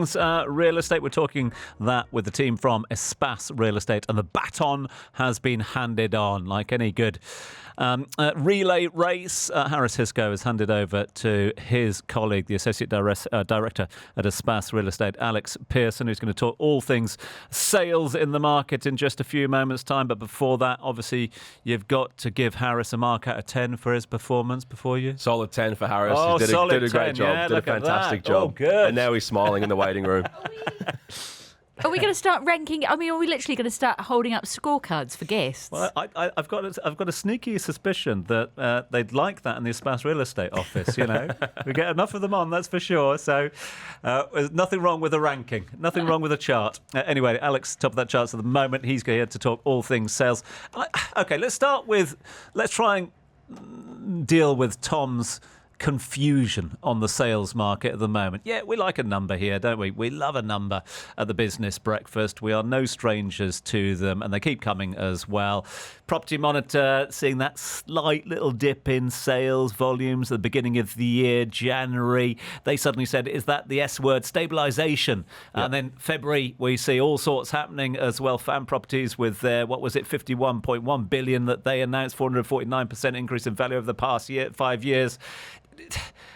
things real estate. We're talking that with the team from Espace Real Estate, and the baton has been handed on like any good relay race. Harris Hisco has handed over to his colleague, the Associate Director at Espace Real Estate, Alex Pearson, who's going to talk all things sales in the market in just a few moments' time. But before that, obviously, you've got to give Harris a mark out of 10 for his performance before you. Solid 10 for Harris. Oh, He did a great 10, job. yeah, did a fantastic job. Oh, good. And now he's smiling in the waiting room. Are we going to start ranking? I mean, are we literally going to start holding up scorecards for guests? Well, I've got a sneaky suspicion that they'd like that in the Espace Real Estate office. You know, we get enough of them on, that's for sure. So there's nothing wrong with a ranking, nothing wrong with a chart. Anyway, Alex, top of that chart at the moment. He's here to talk all things sales. Okay, let's try and deal with Tom's confusion on the sales market at the moment. Yeah, we like a number here, don't we? We love a number at the business breakfast. We are no strangers to them, and they keep coming as well. Property Monitor seeing that slight little dip in sales volumes at the beginning of the year, January. They suddenly said, is that the S word, stabilisation? Yep. And then February, we see all sorts happening as well. Fan Properties with their, 51.1 billion that they announced, 449% increase in value over the past 5 years.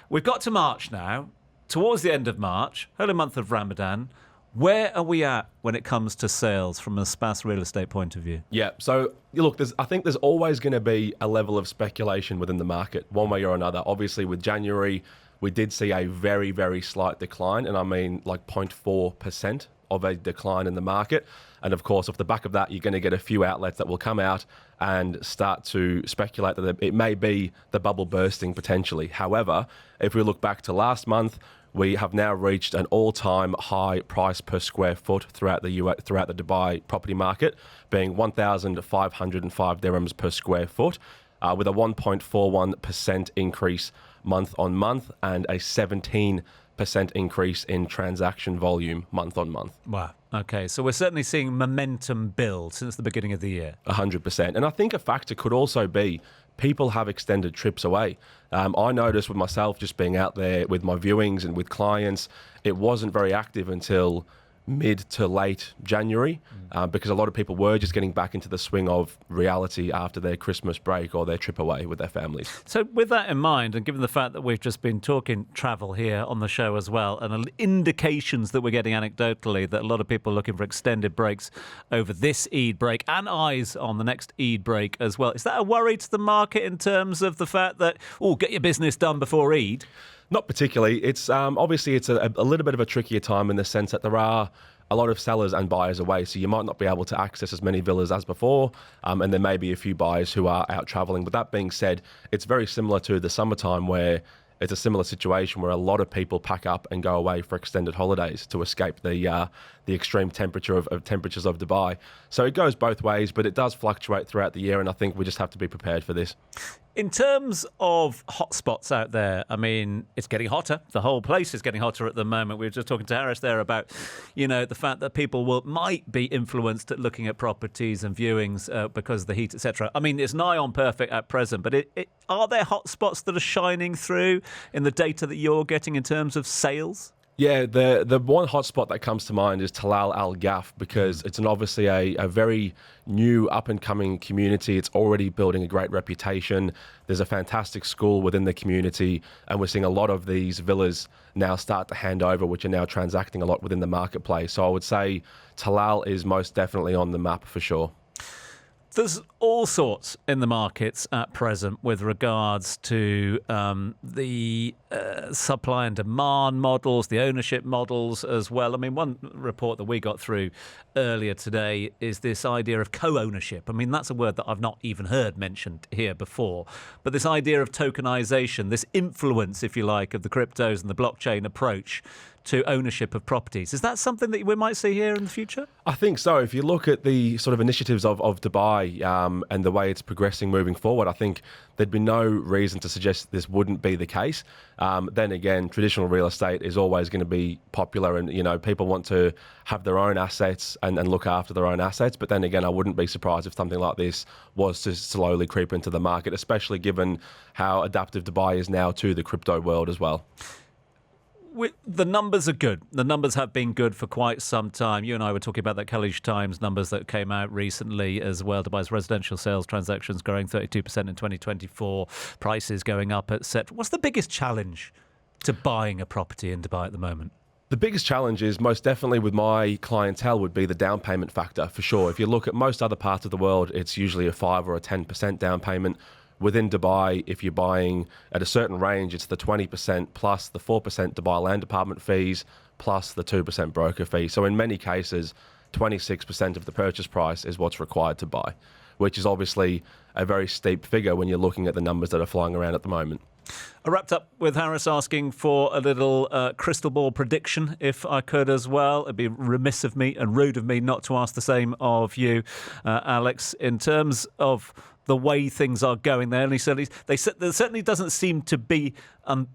We've got to March now, towards the end of March, early month of Ramadan. Where are we at when it comes to sales from a Espace Real Estate point of view? Yeah, so look, I think there's always going to be a level of speculation within the market, one way or another. Obviously, with January, we did see a very, very slight decline, and I mean like 0.4% of a decline in the market. And of course, off the back of that, you're going to get a few outlets that will come out and start to speculate that it may be the bubble bursting potentially. However, if we look back to last month, we have now reached an all-time high price per square foot throughout the Dubai property market, being 1,505 dirhams per square foot, with a 1.41% increase month on month and a 17% increase in transaction volume month on month. Wow. Okay, so we're certainly seeing momentum build since the beginning of the year. 100%. And I think a factor could also be people have extended trips away. I noticed with myself just being out there with my viewings and with clients, it wasn't very active until mid to late January because a lot of people were just getting back into the swing of reality after their Christmas break or their trip away with their families. So with that in mind, and given the fact that we've just been talking travel here on the show as well, and indications that we're getting anecdotally that a lot of people are looking for extended breaks over this Eid break and eyes on the next Eid break as well, is that a worry to the market in terms of the fact that, get your business done before Eid? Not particularly. It's obviously it's a little bit of a trickier time in the sense that there are a lot of sellers and buyers away, so you might not be able to access as many villas as before, and there may be a few buyers who are out travelling. But that being said, it's very similar to the summertime where it's a similar situation where a lot of people pack up and go away for extended holidays to escape the extreme temperatures of Dubai. So it goes both ways, but it does fluctuate throughout the year, and I think we just have to be prepared for this. In terms of hotspots out there, I mean, it's getting hotter. The whole place is getting hotter at the moment. We were just talking to Harris there about, the fact that people might be influenced at looking at properties and viewings because of the heat, etc. I mean, it's nigh on perfect at present, but are there hotspots that are shining through in the data that you're getting in terms of sales? Yeah, the one hotspot that comes to mind is Talal Al Gaf because it's obviously a very new up-and-coming community. It's already building a great reputation. There's a fantastic school within the community, and we're seeing a lot of these villas now start to hand over, which are now transacting a lot within the marketplace. So I would say Talal is most definitely on the map for sure. There's all sorts in the markets at present with regards to the supply and demand models, the ownership models as well. I mean, one report that we got through earlier today is this idea of co-ownership. I mean, that's a word that I've not even heard mentioned here before. But this idea of tokenization, this influence, if you like, of the cryptos and the blockchain approach to ownership of properties. Is that something that we might see here in the future? I think so. If you look at the sort of initiatives of Dubai and the way it's progressing moving forward, I think there'd be no reason to suggest this wouldn't be the case. Then again, traditional real estate is always going to be popular and, people want to have their own assets and look after their own assets. But then again, I wouldn't be surprised if something like this was to slowly creep into the market, especially given how adaptive Dubai is now to the crypto world as well. The numbers are good. The numbers have been good for quite some time. You and I were talking about that Khaleej Times numbers that came out recently as well. Dubai's residential sales transactions growing 32% in 2024, prices going up, etc. What's the biggest challenge to buying a property in Dubai at the moment? The biggest challenge is most definitely with my clientele would be the down payment factor, for sure. If you look at most other parts of the world, it's usually a 5 or a 10% down payment. Within Dubai, if you're buying at a certain range, it's the 20% plus the 4% Dubai Land Department fees plus the 2% broker fee. So in many cases, 26% of the purchase price is what's required to buy, which is obviously a very steep figure when you're looking at the numbers that are flying around at the moment. I wrapped up with Harris asking for a little crystal ball prediction, if I could as well. It'd be remiss of me and rude of me not to ask the same of you, Alex, in terms of the way things are going there. And there certainly doesn't seem to be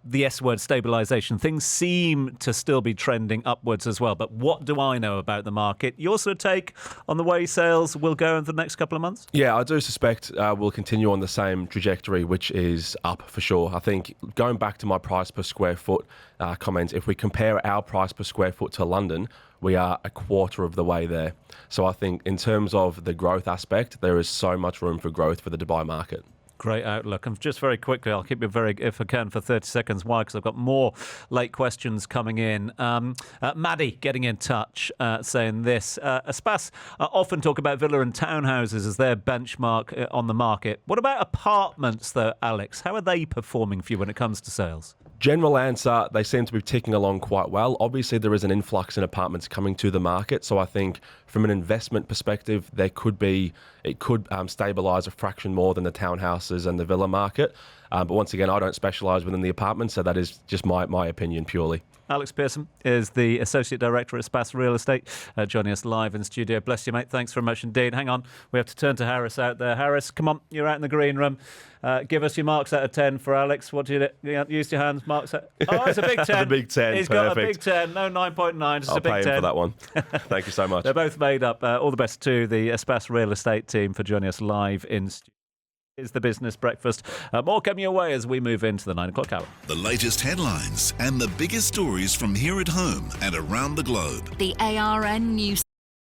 the S word, stabilisation. Things seem to still be trending upwards as well. But what do I know about the market? Your sort of take on the way sales will go in the next couple of months? Yeah, I do suspect we'll continue on the same trajectory, which is up for sure. I think going back to my price per square foot comment, if we compare our price per square foot to London, we are a quarter of the way there. So I think in terms of the growth aspect, there is so much room for growth for the Dubai market. Great outlook. And just very quickly, I'll keep it if I can, for 30 seconds. Why? Because I've got more late questions coming in. Maddie getting in touch saying this. Espace often talk about villa and townhouses as their benchmark on the market. What about apartments, though, Alex? How are they performing for you when it comes to sales? General answer, they seem to be ticking along quite well. Obviously, there is an influx in apartments coming to the market. So I think from an investment perspective, it could stabilise a fraction more than the townhouses and the villa market. But once again, I don't specialise within the apartments, so that is just my opinion purely. Alex Pearson is the Associate Director at Espace Real Estate, joining us live in studio. Bless you, mate. Thanks very much indeed. Hang on. We have to turn to Harris out there. Harris, come on. You're out in the green room. Give us your marks out of 10 for Alex. What do you use your hands? Marks out. Oh, it's a big 10. The big 10. He's perfect. got a big 10. No 9.9. Just I'll a big 10. pay him for that one. Thank you so much. They're both made up. All the best to the Espace Real Estate team for joining us live in studio. Is the Business Breakfast. More coming your way as we move into the 9 o'clock hour. The latest headlines and the biggest stories from here at home and around the globe. The ARN News.